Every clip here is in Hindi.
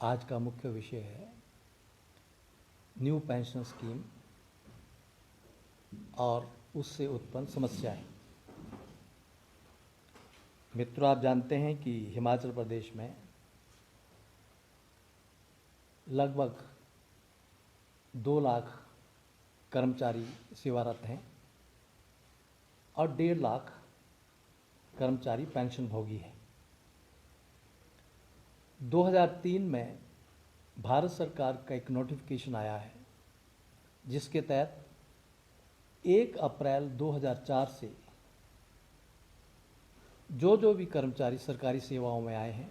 आज का मुख्य विषय है न्यू पेंशन स्कीम और उससे उत्पन्न समस्याएं। मित्रों, आप जानते हैं कि हिमाचल प्रदेश में लगभग 2 लाख कर्मचारी सेवारत हैं और 1.5 लाख कर्मचारी पेंशनभोगी हैं। 2003 में भारत सरकार का एक नोटिफिकेशन आया है जिसके तहत 1 अप्रैल 2004 से जो भी कर्मचारी सरकारी सेवाओं में आए हैं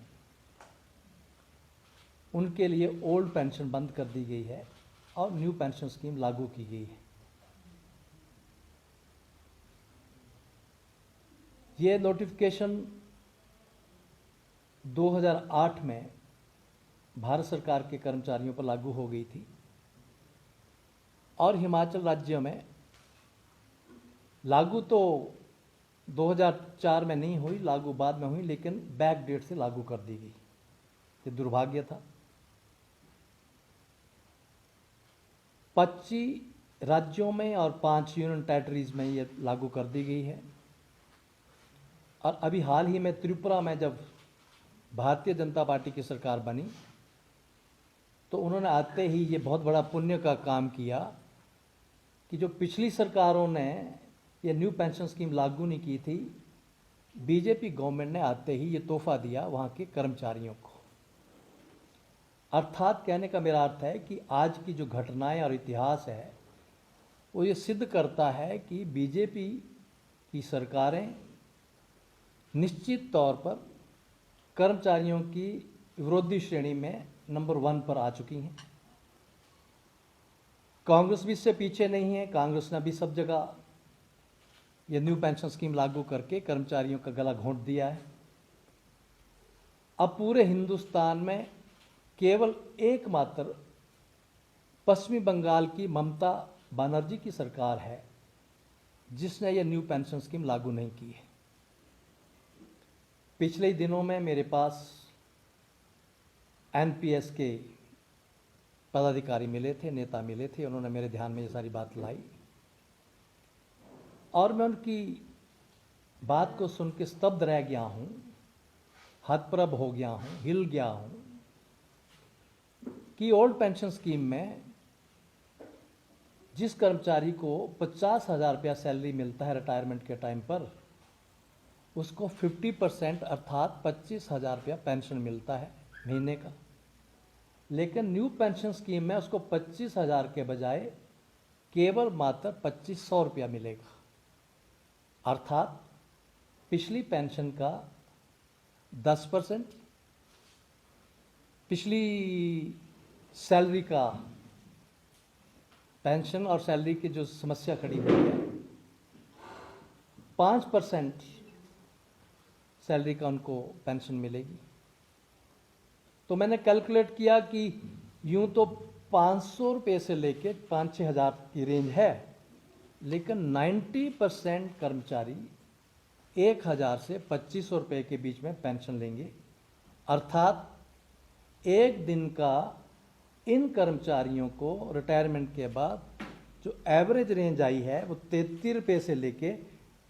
उनके लिए ओल्ड पेंशन बंद कर दी गई है और न्यू पेंशन स्कीम लागू की गई है। ये नोटिफिकेशन 2008 में भारत सरकार के कर्मचारियों पर लागू हो गई थी और हिमाचल राज्य में लागू तो 2004 में नहीं हुई, लागू बाद में हुई, लेकिन बैक डेट से लागू कर दी गई। ये दुर्भाग्य था। 25 राज्यों में और 5 यूनियन टेरिटरीज में ये लागू कर दी गई है। और अभी हाल ही में त्रिपुरा में जब भारतीय जनता पार्टी की सरकार बनी तो उन्होंने आते ही ये बहुत बड़ा पुण्य का काम किया कि जो पिछली सरकारों ने ये न्यू पेंशन स्कीम लागू नहीं की थी, बीजेपी गवर्नमेंट ने आते ही ये तोहफा दिया वहाँ के कर्मचारियों को। अर्थात कहने का मेरा अर्थ है कि आज की जो घटनाएं और इतिहास है वो ये सिद्ध करता है कि बीजेपी की सरकारें निश्चित तौर पर कर्मचारियों की विरोधी श्रेणी में नंबर 1 पर आ चुकी हैं। कांग्रेस भी इससे पीछे नहीं है। कांग्रेस ने भी सब जगह ये न्यू पेंशन स्कीम लागू करके कर्मचारियों का गला घोंट दिया है। अब पूरे हिंदुस्तान में केवल एकमात्र पश्चिमी बंगाल की ममता बनर्जी की सरकार है जिसने ये न्यू पेंशन स्कीम लागू नहीं की है। पिछले दिनों में मेरे पास एनपीएस के पदाधिकारी मिले थे, नेता मिले थे। उन्होंने मेरे ध्यान में ये सारी बात लाई और मैं उनकी बात को सुन के स्तब्ध रह गया हूँ, हतप्रभ हो गया हूँ, हिल गया हूँ कि ओल्ड पेंशन स्कीम में जिस कर्मचारी को 50,000 रुपया सैलरी मिलता है रिटायरमेंट के टाइम पर, उसको 50% अर्थात 25,000 रुपया पेंशन मिलता है महीने का। लेकिन न्यू पेंशन स्कीम में उसको 25,000 के बजाय केवल मात्र 2,500 रुपया मिलेगा। अर्थात पिछली पेंशन का 10%, पिछली सैलरी का, पेंशन और सैलरी की जो समस्या खड़ी हुई है, 5% सैलरी का उनको पेंशन मिलेगी। तो मैंने कैलकुलेट किया कि यूं तो 500 रुपये से लेके 5-6 हज़ार की रेंज है, लेकिन 90% कर्मचारी 1,000 से 2,500 रुपये के बीच में पेंशन लेंगे। अर्थात एक दिन का इन कर्मचारियों को रिटायरमेंट के बाद जो एवरेज रेंज आई है वो 33 रुपये से लेके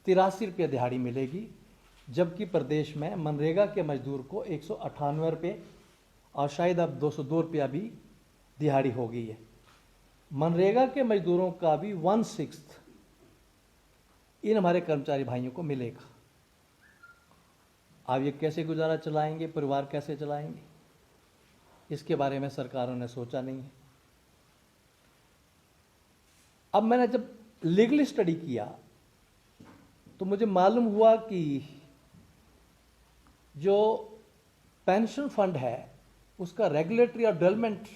83 रुपये दिहाड़ी मिलेगी, जबकि प्रदेश में मनरेगा के मजदूर को 198 रुपये और शायद अब 202 रुपया भी दिहाड़ी हो गई है। मनरेगा के मजदूरों का भी 1/6 इन हमारे कर्मचारी भाइयों को मिलेगा। अब ये कैसे गुजारा चलाएंगे, परिवार कैसे चलाएंगे, इसके बारे में सरकारों ने सोचा नहीं है। अब मैंने जब लीगल स्टडी किया तो मुझे मालूम हुआ कि जो पेंशन फंड है उसका रेगुलेटरी और डेवलपमेंट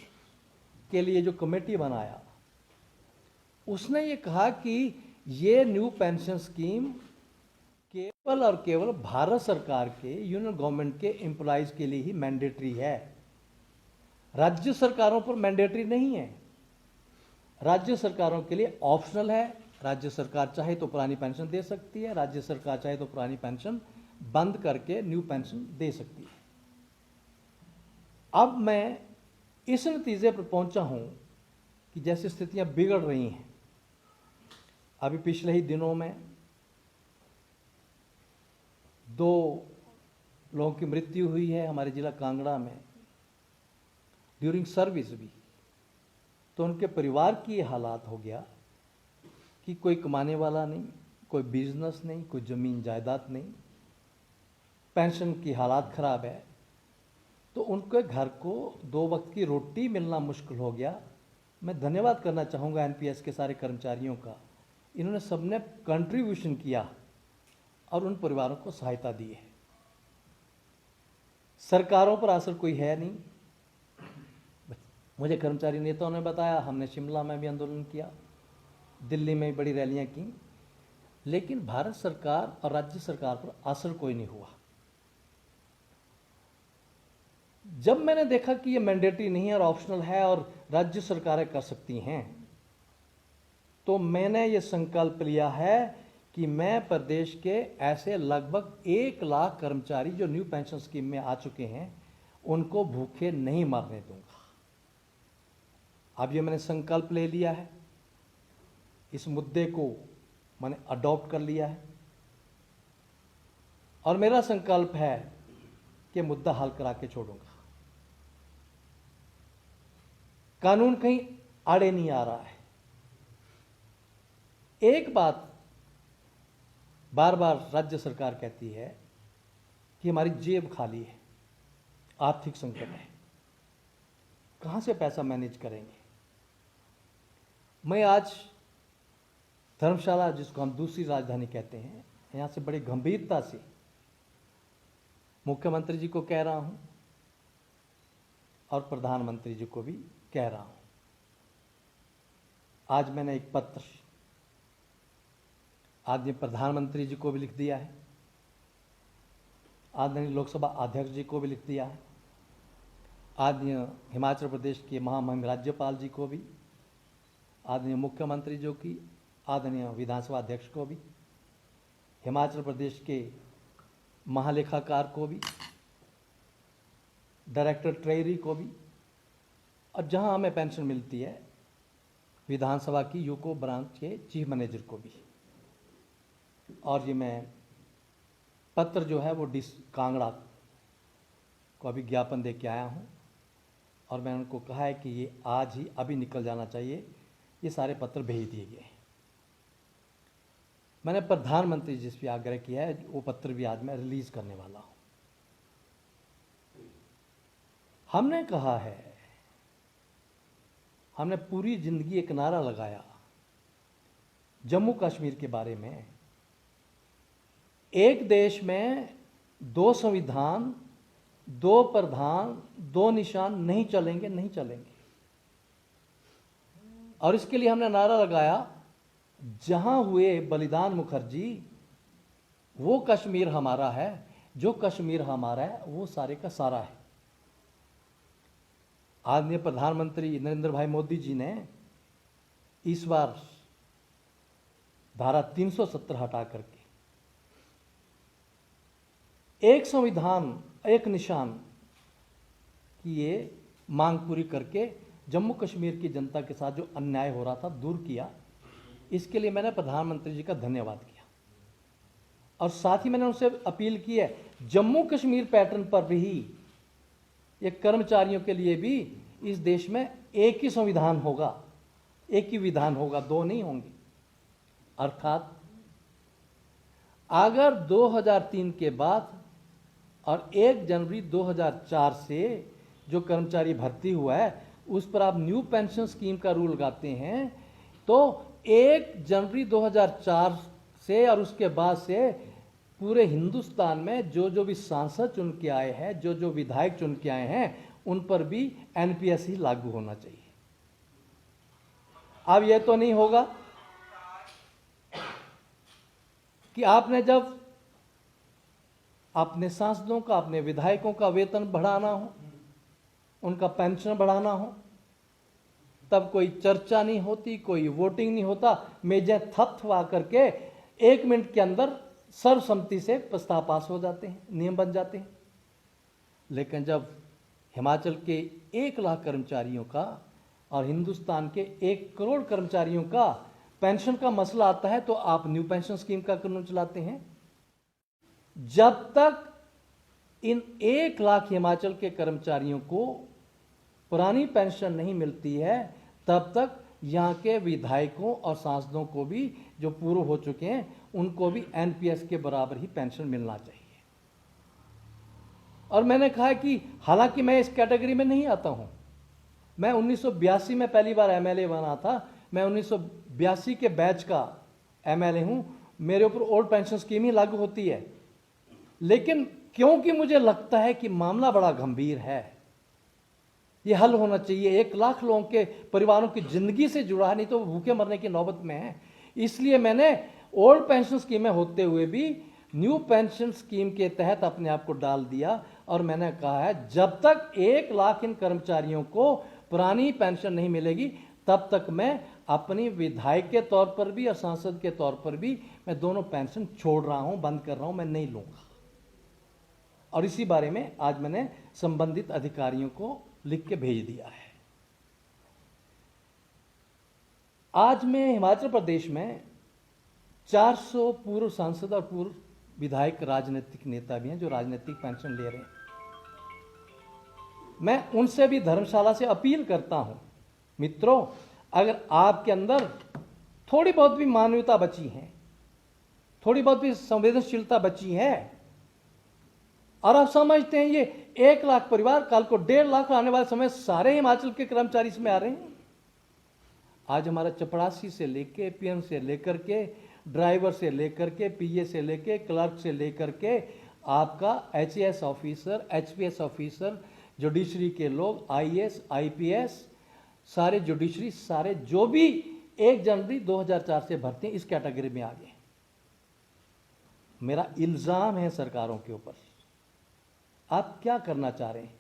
के लिए जो कमेटी बनाया, उसने ये कहा कि ये न्यू पेंशन स्कीम केवल और केवल भारत सरकार के, यूनियन गवर्नमेंट के एम्प्लॉइज के लिए ही मैंडेटरी है। राज्य सरकारों पर मैंडेटरी नहीं है। राज्य सरकारों के लिए ऑप्शनल है। राज्य सरकार चाहे तो पुरानी पेंशन दे सकती है, राज्य सरकार चाहे तो पुरानी पेंशन बंद करके न्यू पेंशन दे सकती है। अब मैं इस नतीजे पर पहुंचा हूं कि जैसे स्थितियां बिगड़ रही हैं, अभी पिछले ही दिनों में 2 लोगों की मृत्यु हुई है हमारे जिला कांगड़ा में ड्यूरिंग सर्विस भी। तो उनके परिवार की ये हालात हो गया कि कोई कमाने वाला नहीं, कोई बिजनेस नहीं, कोई ज़मीन जायदाद नहीं, पेंशन की हालात ख़राब है, तो उनके घर को 2 वक्त की रोटी मिलना मुश्किल हो गया। मैं धन्यवाद करना चाहूँगा एनपीएस के सारे कर्मचारियों का, इन्होंने सबने कंट्रीब्यूशन किया और उन परिवारों को सहायता दी है। सरकारों पर असर कोई है नहीं। मुझे कर्मचारी नेताओं ने बताया, हमने शिमला में भी आंदोलन किया, दिल्ली में भी बड़ी रैलियां की, लेकिन भारत सरकार और राज्य सरकार पर असर कोई नहीं हुआ। जब मैंने देखा कि ये मैंडेटरी नहीं है और ऑप्शनल है और राज्य सरकारें कर सकती हैं, तो मैंने ये संकल्प लिया है कि मैं प्रदेश के ऐसे लगभग 1 लाख कर्मचारी जो न्यू पेंशन स्कीम में आ चुके हैं, उनको भूखे नहीं मरने दूंगा। अब ये मैंने संकल्प ले लिया है, इस मुद्दे को मैंने अडॉप्ट कर लिया है और मेरा संकल्प है कि मुद्दा हल करा के छोड़ूंगा। कानून कहीं आड़े नहीं आ रहा है। एक बात बार बार राज्य सरकार कहती है कि हमारी जेब खाली है, आर्थिक संकट है, कहां से पैसा मैनेज करेंगे। मैं आज धर्मशाला, जिसको हम दूसरी राजधानी कहते हैं, यहां से बड़ी गंभीरता से मुख्यमंत्री जी को कह रहा हूं और प्रधानमंत्री जी को भी कह रहा हूं। आज मैंने एक पत्र आदरणीय प्रधानमंत्री जी को भी लिख दिया है, आदरणीय लोकसभा अध्यक्ष जी को भी लिख दिया है, आदरणीय हिमाचल प्रदेश के महामहिम राज्यपाल जी को भी, आदरणीय मुख्यमंत्री जी की, आदरणीय विधानसभा अध्यक्ष को भी, हिमाचल प्रदेश के महालेखाकार को भी, डायरेक्टर ट्रेजरी को भी, और जहां हमें पेंशन मिलती है विधानसभा की यूको ब्रांच के चीफ मैनेजर को भी। और ये मैं पत्र जो है वो कांगड़ा को अभी ज्ञापन दे के आया हूँ और मैंने उनको कहा है कि ये आज ही अभी निकल जाना चाहिए। ये सारे पत्र भेज दिए गए हैं। मैंने प्रधानमंत्री जी से आग्रह किया है, वो पत्र भी आज मैं रिलीज करने वाला हूँ। हमने कहा है, हमने पूरी जिंदगी एक नारा लगाया जम्मू कश्मीर के बारे में, एक देश में 2 संविधान, 2 प्रधान, 2 निशान नहीं चलेंगे, नहीं चलेंगे। और इसके लिए हमने नारा लगाया, जहां हुए बलिदान मुखर्जी वो कश्मीर हमारा है, जो कश्मीर हमारा है वो सारे का सारा है। आदरणीय प्रधानमंत्री नरेंद्र भाई मोदी जी ने इस बार धारा 370 हटा करके एक संविधान एक निशान की ये मांग पूरी करके जम्मू कश्मीर की जनता के साथ जो अन्याय हो रहा था दूर किया। इसके लिए मैंने प्रधानमंत्री जी का धन्यवाद किया और साथ ही मैंने उनसे अपील की है, जम्मू कश्मीर पैटर्न पर भी ये कर्मचारियों के लिए भी इस देश में एक ही संविधान होगा, एक ही विधान होगा, 2 नहीं होंगे। अर्थात अगर 2003 के बाद और 1 जनवरी 2004 से जो कर्मचारी भर्ती हुआ है उस पर आप न्यू पेंशन स्कीम का रूल लगाते हैं, तो 1 जनवरी 2004 से और उसके बाद से पूरे हिंदुस्तान में जो जो भी सांसद चुन के आए हैं, जो जो विधायक चुन के आए हैं, उन पर भी एनपीएस ही लागू होना चाहिए। अब यह तो नहीं होगा कि आपने जब अपने सांसदों का, अपने विधायकों का वेतन बढ़ाना हो, उनका पेंशन बढ़ाना हो, तब कोई चर्चा नहीं होती, कोई वोटिंग नहीं होता, मेजें थपथपा करके 1 मिनट के अंदर सर्वसम्मति से प्रस्ताव पास हो जाते हैं, नियम बन जाते हैं। लेकिन जब हिमाचल के 1 लाख कर्मचारियों का और हिंदुस्तान के 1 करोड़ कर्मचारियों का पेंशन का मसला आता है तो आप न्यू पेंशन स्कीम का कानून चलाते हैं। जब तक इन 1 लाख हिमाचल के कर्मचारियों को पुरानी पेंशन नहीं मिलती है, तब तक यहाँ के विधायकों और सांसदों को भी जो पूर्व हो चुके हैं उनको भी एनपीएस के बराबर ही पेंशन मिलना चाहिए। और मैंने कहा कि हालांकि मैं इस कैटेगरी में नहीं आता हूं, मैं 1982 में पहली बार एमएलए बना था, मैं 1982 के बैच का एमएलए हूं, मेरे ऊपर ओल्ड पेंशन स्कीम ही लागू होती है। लेकिन क्योंकि मुझे लगता है कि मामला बड़ा गंभीर है, ये हल होना चाहिए, 1 लाख लोगों के परिवारों की जिंदगी से जुड़ा है, नहीं तो भूखे मरने की नौबत में है, इसलिए मैंने ओल्ड पेंशन स्कीम में होते हुए भी न्यू पेंशन स्कीम के तहत अपने आप को डाल दिया। और मैंने कहा है जब तक 1 लाख इन कर्मचारियों को पुरानी पेंशन नहीं मिलेगी तब तक मैं अपनी विधायक के तौर पर भी और सांसद के तौर पर भी मैं दोनों पेंशन छोड़ रहा हूं, बंद कर रहा हूं, मैं नहीं लूंगा। और इसी बारे में आज मैंने संबंधित अधिकारियों को लिख के भेज दिया है। आज मैं हिमाचल प्रदेश में 400 पूर्व सांसद और पूर्व विधायक राजनीतिक नेता भी हैं जो राजनीतिक पेंशन ले रहे हैं। मैं उनसे भी धर्मशाला से अपील करता हूं, मित्रों, अगर आपके अंदर थोड़ी बहुत भी मानवता बची है, थोड़ी बहुत भी संवेदनशीलता बची है और आप समझते हैं ये 1 लाख परिवार कल को 1.5 लाख आने वाले समय सारे हिमाचल के कर्मचारी इसमें आ रहे हैं। आज हमारा चपरासी से लेके पीएम से लेकर के ड्राइवर से लेकर के पीए से लेके क्लर्क से लेकर के आपका HAS officer, HPS officer, judiciary के लोग, आईएएस, आईपीएस, सारे जुडिशरी, सारे जो भी 1 जनवरी 2004 से भर्ती हैं इस कैटेगरी में आ गए। मेरा इल्जाम है सरकारों के ऊपर, आप क्या करना चाह रहे हैं?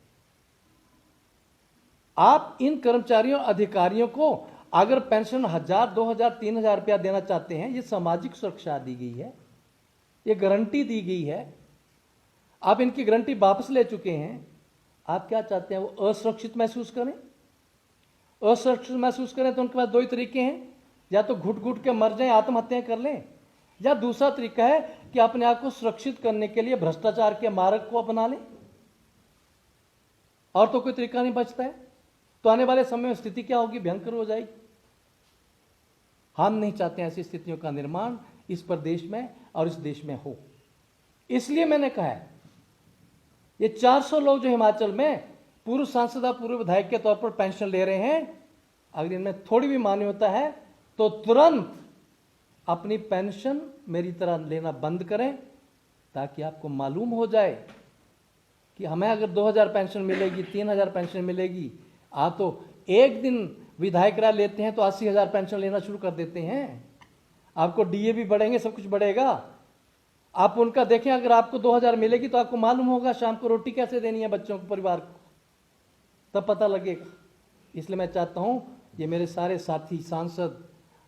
आप इन कर्मचारियों अधिकारियों को अगर पेंशन 1000, 2000, 3000 रुपया देना चाहते हैं, ये सामाजिक सुरक्षा दी गई है, ये गारंटी दी गई है, आप इनकी गारंटी वापस ले चुके हैं। आप क्या चाहते हैं? वो असुरक्षित महसूस करें? असुरक्षित महसूस करें तो उनके पास 2 ही तरीके हैं, या तो घुट घुट के मर जाएं, आत्महत्या कर लें, या दूसरा तरीका है कि अपने आप को सुरक्षित करने के लिए भ्रष्टाचार के मार्ग को अपना लें। और तो कोई तरीका नहीं बचता है। तो आने वाले समय में स्थिति क्या होगी? भयंकर हो जाएगी। हम नहीं चाहते ऐसी स्थितियों का निर्माण इस प्रदेश में और इस देश में हो। इसलिए मैंने कहा है ये 400 लोग जो हिमाचल में पूर्व सांसद और पूर्व विधायक के तौर पर पेंशन ले रहे हैं, अगर इनमें थोड़ी भी मान्यता है तो तुरंत अपनी पेंशन मेरी तरह लेना बंद करें, ताकि आपको मालूम हो जाए कि हमें अगर 2000 पेंशन मिलेगी, 3000 पेंशन मिलेगी, आप तो एक दिन विधायक राय लेते हैं तो 80,000 पेंशन लेना शुरू कर देते हैं। आपको डीए भी बढ़ेंगे, सब कुछ बढ़ेगा। आप उनका देखें, अगर आपको 2000 मिलेगी तो आपको मालूम होगा शाम को रोटी कैसे देनी है बच्चों को, परिवार को, तब पता लगेगा। इसलिए मैं चाहता हूं ये मेरे सारे साथी सांसद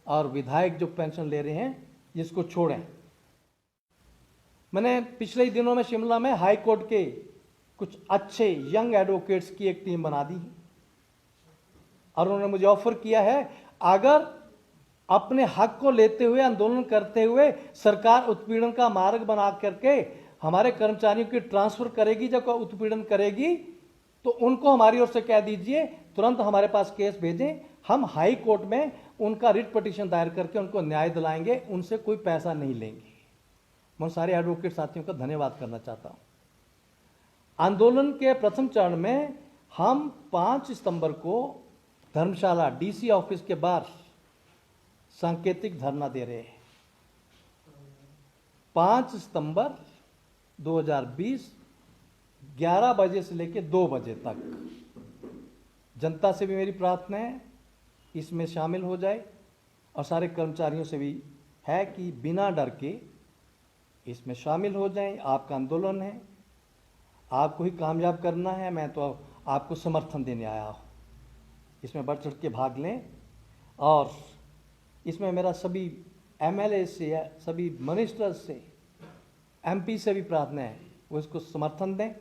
और विधायक जो पेंशन ले रहे हैं जिसको छोड़ें। मैंने पिछले ही दिनों में शिमला में हाई कोर्ट के कुछ अच्छे यंग एडवोकेट्स की एक टीम बना दी और उन्होंने मुझे ऑफर किया है, अगर अपने हक को लेते हुए, आंदोलन करते हुए सरकार उत्पीड़न का मार्ग बना करके हमारे कर्मचारियों की ट्रांसफर करेगी, जब उत्पीड़न करेगी तो उनको हमारी ओर से कह दीजिए तुरंत हमारे पास केस भेजें, हम हाई कोर्ट में उनका रिट पिटीशन दायर करके उनको न्याय दिलाएंगे, उनसे कोई पैसा नहीं लेंगे। मैं सारे एडवोकेट साथियों का धन्यवाद करना चाहता हूं। आंदोलन के प्रथम चरण में हम 5 सितंबर को धर्मशाला डीसी ऑफिस के बाहर सांकेतिक धरना दे रहे हैं। 5 सितंबर 2020 11 बजे से लेकर 2 बजे तक। जनता से भी मेरी प्रार्थना है इसमें शामिल हो जाए और सारे कर्मचारियों से भी है कि बिना डर के इसमें शामिल हो जाएं। आपका आंदोलन है, आपको ही कामयाब करना है, मैं तो आपको समर्थन देने आया हूँ। इसमें बढ़ चढ़ के भाग लें और इसमें मेरा सभी एमएलए से, सभी मिनिस्टर से, एमपी से भी प्रार्थना है वो इसको समर्थन दें।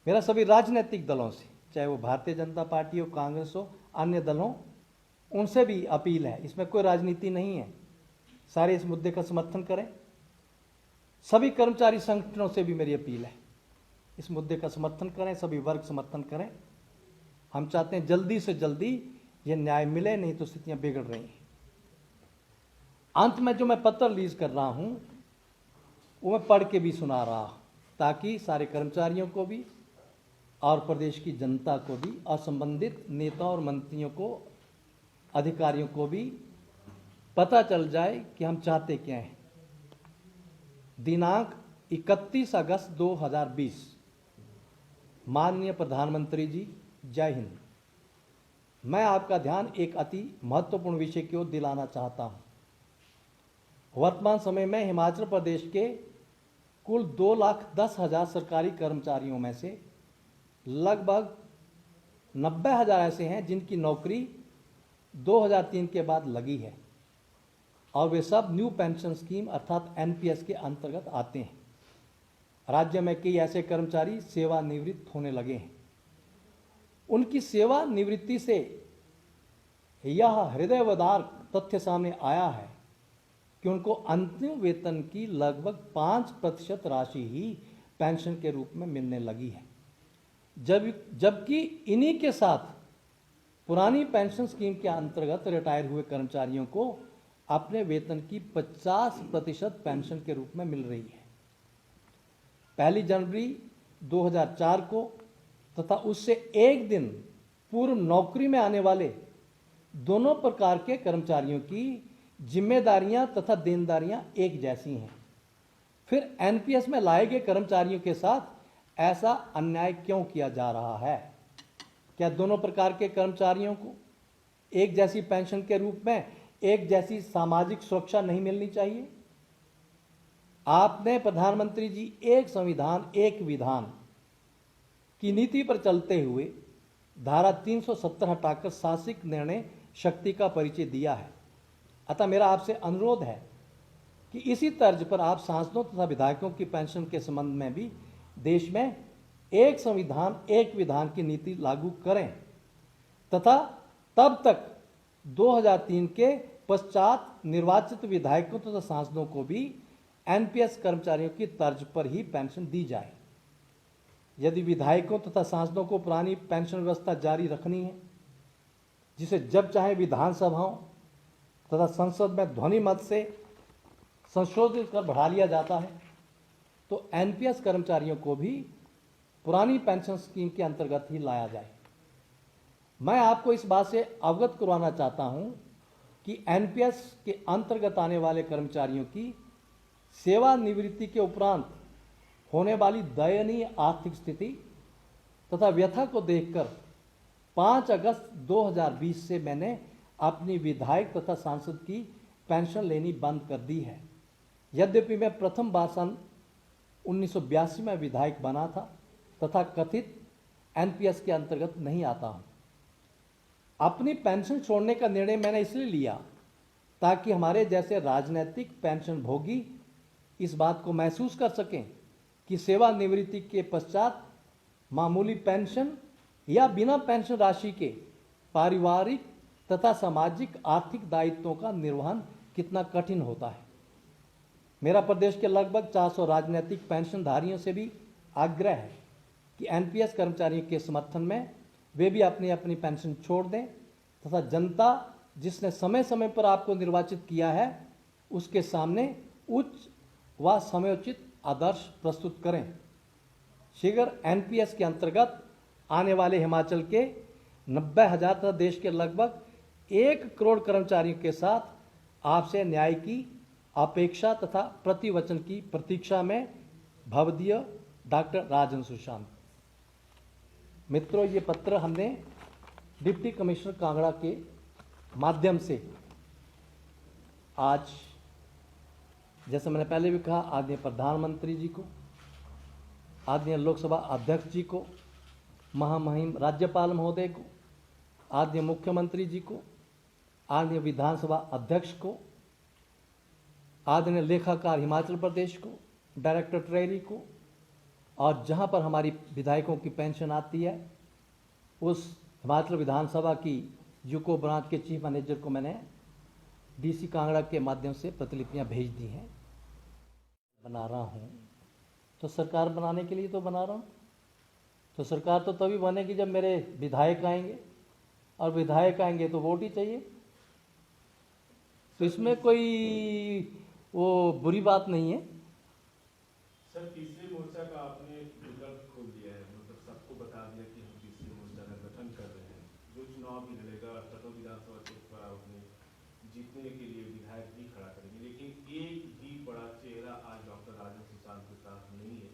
मेरा सभी राजनीतिक दलों से, चाहे वो भारतीय जनता पार्टी हो, कांग्रेस हो, अन्य दल हो, उनसे भी अपील है, इसमें कोई राजनीति नहीं है, सारे इस मुद्दे का समर्थन करें। सभी कर्मचारी संगठनों से भी मेरी अपील है, इस मुद्दे का समर्थन करें, सभी वर्ग समर्थन करें। हम चाहते हैं जल्दी से जल्दी ये न्याय मिले, नहीं तो स्थितियां बिगड़ रही हैं। अंत में जो मैं पत्र रिलीज कर रहा हूं वो मैं पढ़ के भी सुना रहा हूं, ताकि सारे कर्मचारियों को भी और प्रदेश की जनता को भी और संबंधित नेताओं और मंत्रियों को, अधिकारियों को भी पता चल जाए कि हम चाहते क्या हैं। दिनांक 31 अगस्त 2020। माननीय प्रधानमंत्री जी, जय हिंद। मैं आपका ध्यान एक अति महत्वपूर्ण विषय की ओर दिलाना चाहता हूं। वर्तमान समय में हिमाचल प्रदेश के कुल 2,10,000 सरकारी कर्मचारियों में से लगभग 90,000 ऐसे हैं जिनकी नौकरी 2003 के बाद लगी है और वे सब न्यू पेंशन स्कीम अर्थात एनपीएस के अंतर्गत आते हैं। राज्य में कई ऐसे कर्मचारी सेवानिवृत्त होने लगे हैं। उनकी सेवानिवृत्ति से यह हृदयवदारक तथ्य सामने आया है कि उनको अंतिम वेतन की लगभग 5% राशि ही पेंशन के रूप में मिलने लगी है, जबकि इन्हीं के साथ पुरानी पेंशन स्कीम के अंतर्गत रिटायर हुए कर्मचारियों को अपने वेतन की 50% पेंशन के रूप में मिल रही है। 1 जनवरी 2004 को तथा उससे एक दिन पूर्व नौकरी में आने वाले दोनों प्रकार के कर्मचारियों की जिम्मेदारियां तथा देनदारियां एक जैसी हैं। फिर एनपीएस में लाए गए कर्मचारियों के साथ ऐसा अन्याय क्यों किया जा रहा है? क्या दोनों प्रकार के कर्मचारियों को एक जैसी पेंशन के रूप में एक जैसी सामाजिक सुरक्षा नहीं मिलनी चाहिए? आपने प्रधानमंत्री जी एक संविधान एक विधान की नीति पर चलते हुए धारा 370 हटाकर शासकीय निर्णय शक्ति का परिचय दिया है। अतः मेरा आपसे अनुरोध है कि इसी तर्ज पर आप सांसदों तथा विधायकों की पेंशन के संबंध में भी देश में एक संविधान एक विधान की नीति लागू करें तथा तब तक 2003 के पश्चात निर्वाचित विधायकों तथा सांसदों को भी एनपीएस कर्मचारियों की तर्ज पर ही पेंशन दी जाए। यदि विधायकों तथा सांसदों को पुरानी पेंशन व्यवस्था जारी रखनी है, जिसे जब चाहे विधानसभाओं तथा संसद में ध्वनि मत से संशोधित कर बढ़ा लिया जाता है, तो एनपीएस कर्मचारियों को भी पुरानी पेंशन स्कीम के अंतर्गत ही लाया जाए। मैं आपको इस बात से अवगत करवाना चाहता हूं कि एनपीएस के अंतर्गत आने वाले कर्मचारियों की सेवानिवृत्ति के उपरांत होने वाली दयनीय आर्थिक स्थिति तथा व्यथा को देखकर 5 अगस्त 2020 से मैंने अपनी विधायक तथा सांसद की पेंशन लेनी बंद कर दी है। यद्यपि मैं प्रथम बार सन 1982 में विधायक बना था तथा कथित एनपीएस के अंतर्गत नहीं आता हूं। अपनी पेंशन छोड़ने का निर्णय मैंने इसलिए लिया ताकि हमारे जैसे राजनीतिक पेंशन भोगी इस बात को महसूस कर सकें कि सेवानिवृत्ति के पश्चात मामूली पेंशन या बिना पेंशन राशि के पारिवारिक तथा सामाजिक आर्थिक दायित्वों का निर्वहन कितना कठिन होता है। मेरा प्रदेश के लगभग 400 राजनीतिक पेंशनधारियों से भी आग्रह है कि एनपीएस कर्मचारियों के समर्थन में वे भी अपनी अपनी पेंशन छोड़ दें तथा जनता जिसने समय समय पर आपको निर्वाचित किया है उसके सामने उच्च व समयोचित आदर्श प्रस्तुत करें। शीघ्र एनपीएस के अंतर्गत आने वाले हिमाचल के 90,000 तथा देश के लगभग 1 करोड़ कर्मचारियों के साथ आपसे न्याय की अपेक्षा तथा प्रतिवचन की प्रतीक्षा में भवदीय डॉक्टर राजन सुशांत। मित्रों, ये पत्र हमने डिप्टी कमिश्नर कांगड़ा के माध्यम से आज, जैसे मैंने पहले भी कहा, आदरणीय प्रधानमंत्री जी को, आदरणीय लोकसभा अध्यक्ष जी को, महामहिम राज्यपाल महोदय को, आदरणीय मुख्यमंत्री जी को, आदरणीय विधानसभा अध्यक्ष को, आदरणीय लेखाकार हिमाचल प्रदेश को, डायरेक्टर ट्रेजरी को और जहाँ पर हमारी विधायकों की पेंशन आती है, उस हिमाचल विधानसभा की यूको ब्रांच के चीफ मैनेजर को मैंने डीसी कांगड़ा के माध्यम से प्रतिलिपियाँ भेज दी हैं। बना रहा हूँ तो सरकार बनाने के लिए तो बना रहा हूँ, तो सरकार तो तभी बनेगी जब मेरे विधायक आएंगे, और विधायक आएंगे तो वोट ही चाहिए। तो इसमें कोई वो बुरी बात नहीं है। सर, तीसरे मोर्चा का आपने विकल्प खोल दिया है, मतलब सबको बता दिया कि हम तीसरे मोर्चा का गठन कर रहे हैं। जो चुनाव भी लड़ेगा सदर विधानसभा क्षेत्र पर अपने जीतने के लिए विधायक भी खड़ा करेंगे, लेकिन एक भी बड़ा चेहरा आज डॉक्टर राजन सुशांत के साथ नहीं है।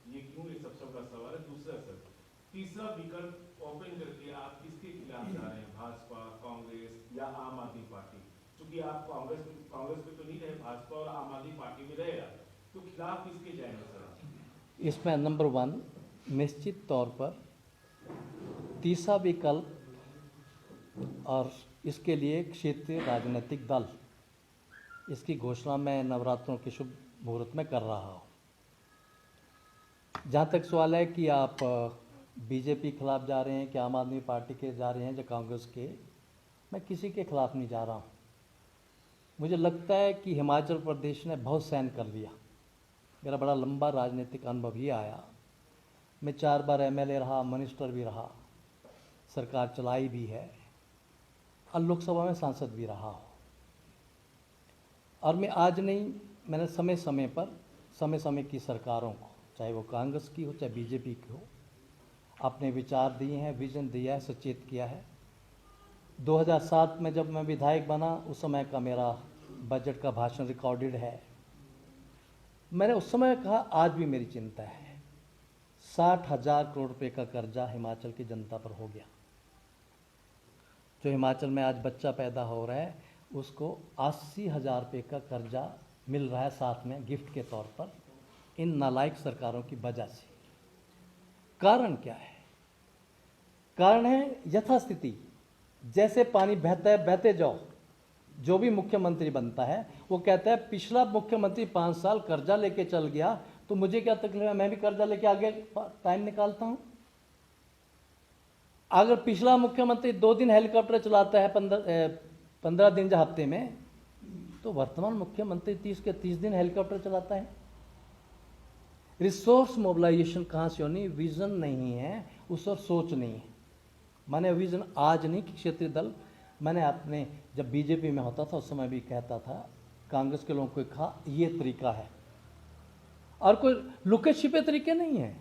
ये क्यों, ये सबका सवाल है। दूसरा सर, तीसरा विकल्प ओपन करके आप किसके खिलाफ जा रहे हैं? भाजपा, कांग्रेस या आम आदमी पार्टी? क्योंकि आप कांग्रेस पे तो नहीं रहे, भाजपा और आम आदमी पार्टी में रहेगा, तो खिलाफ किसके जाएंगे सर? इसमें नंबर 1, निश्चित तौर पर तीसरा विकल्प, और इसके लिए क्षेत्रीय राजनीतिक दल, इसकी घोषणा मैं नवरात्रों के शुभ मुहूर्त में कर रहा हूँ। जहाँ तक सवाल है कि आप बीजेपी के खिलाफ जा रहे हैं कि आम आदमी पार्टी के जा रहे हैं या कांग्रेस के, मैं किसी के खिलाफ नहीं जा रहा हूँ। मुझे लगता है कि हिमाचल प्रदेश ने बहुत सहन कर लिया। मेरा बड़ा लंबा राजनीतिक अनुभव ये आया, मैं 4 बार एमएलए रहा, मिनिस्टर भी रहा, सरकार चलाई भी है, और लोकसभा में सांसद भी रहा हूँ। और मैं आज नहीं, मैंने समय समय की सरकारों को, चाहे वो कांग्रेस की हो चाहे बीजेपी की हो, अपने विचार दिए हैं, विजन दिया है, सचेत किया है। 2007 में जब मैं विधायक बना, उस समय का मेरा बजट का भाषण रिकॉर्डेड है। मैंने उस समय कहा, आज भी मेरी चिंता है, 60,000 करोड़ रुपए का कर्जा हिमाचल की जनता पर हो गया। जो हिमाचल में आज बच्चा पैदा हो रहा है, उसको 80,000 रुपये का कर्जा मिल रहा है, साथ में गिफ्ट के तौर पर, इन नालायक सरकारों की वजह से। कारण क्या है? कारण है यथास्थिति, जैसे पानी बहता है बहते जाओ। जो भी मुख्यमंत्री बनता है वो कहता है पिछला मुख्यमंत्री 5 साल कर्जा लेके चल गया, तो मुझे क्या तकलीफ है, मैं भी कर्जा लेके आगे टाइम निकालता हूं। अगर पिछला मुख्यमंत्री 2 दिन हेलीकॉप्टर चलाता है 15 दिन या हफ्ते में, तो वर्तमान मुख्यमंत्री 30 के 30 दिन हेलीकॉप्टर चलाता है। रिसोर्स मोबिलाइजेशन कहाँ से होनी? विजन नहीं है, उस और सोच नहीं है। मैंने विजन आज नहीं कि क्षेत्रीय दल, मैंने अपने जब बीजेपी में होता था उस समय भी कहता था, कांग्रेस के लोगों को कहा ये तरीका है, और कोई लुके छिपे तरीके नहीं है।